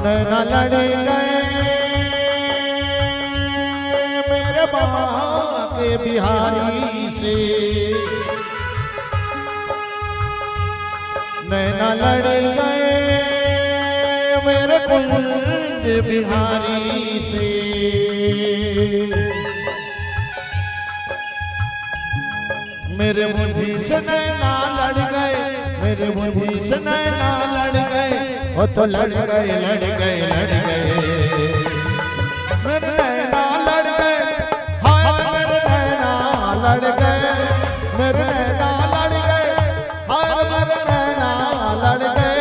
नैना लड़ गए मेरे बाबा के बिहारी से, नैना लड़ गए मेरे कुंज बिहारी से। मेरे मुझी से नैना लड़ गए, मेरे मुझी से नैना लड़ गए, वो तो लड़ गए लड़ गए लड़ गए। मेरे नैना लड़ गए, हाय मेरे नैना लड़ गए, मेरे नैना लड़ गए, हाय मेरे नैना लड़ गए।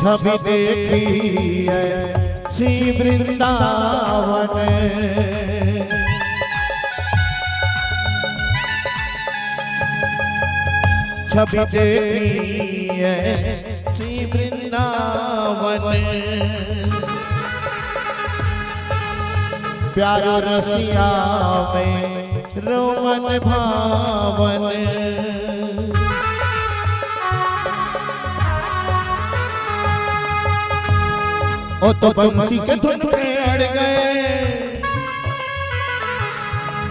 छवि देखी है श्री वृंदावन, छवि देखी है श्री वृंदावन। प्यारो रसिया में रोमन भावन, ओ तो बंसी के धुन पे अड़ गए,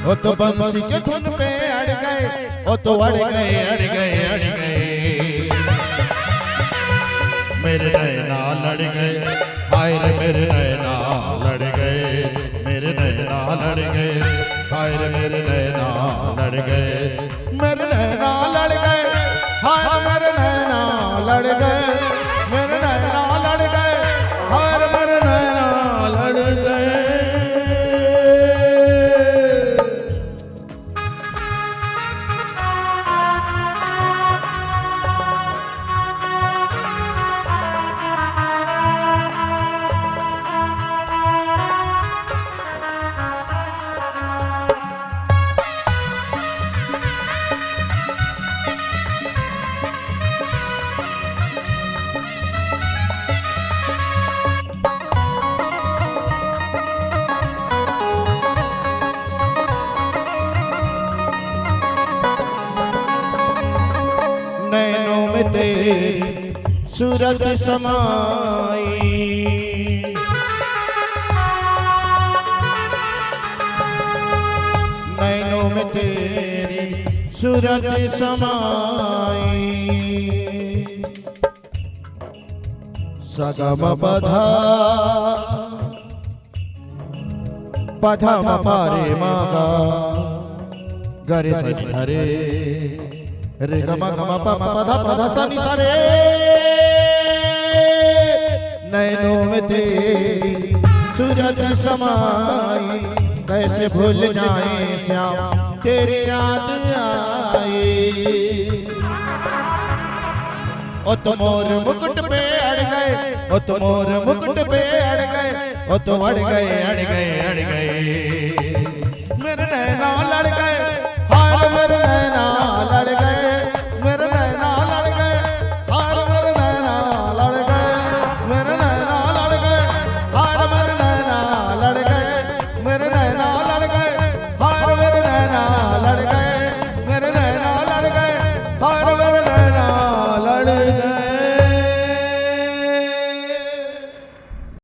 ओ तो बंसी के धुन पे अड़ गए, ओ तो अड़ गए अड़ गए अड़ गए। मेरे नैना लड़ गए, हाय रे मेरे नैना लड़ गए, मेरे नैना लड़ गए, हाय रे मेरे नैना लड़ गए, मेरे नैना लड़ गए, हाय मेरे नैना लड़ गए, मेरे नैना लड़ गए, हाय मेरे नैना लड़ गए। नैनों में तेरी सूरत समाई, नैनों में तेरी सूरत समाई। सगम पधा पधा मारे मागा गरे सनि धरे रे गमा गमा पमा पधा पधा सनि सरे। नैनों में तेरी सूरत समाई, कैसे भूल जाए श्याम तेरी याद आई। ओ तो मोर मुकुट पे अड़ गए, ओ तो मोर मुकुट पे अड़ गए, ओ तो अड़ गए अड़ गए अड़ गए। मेरे नैना लड़ गए, हाय मेरे नैना लड़ गए,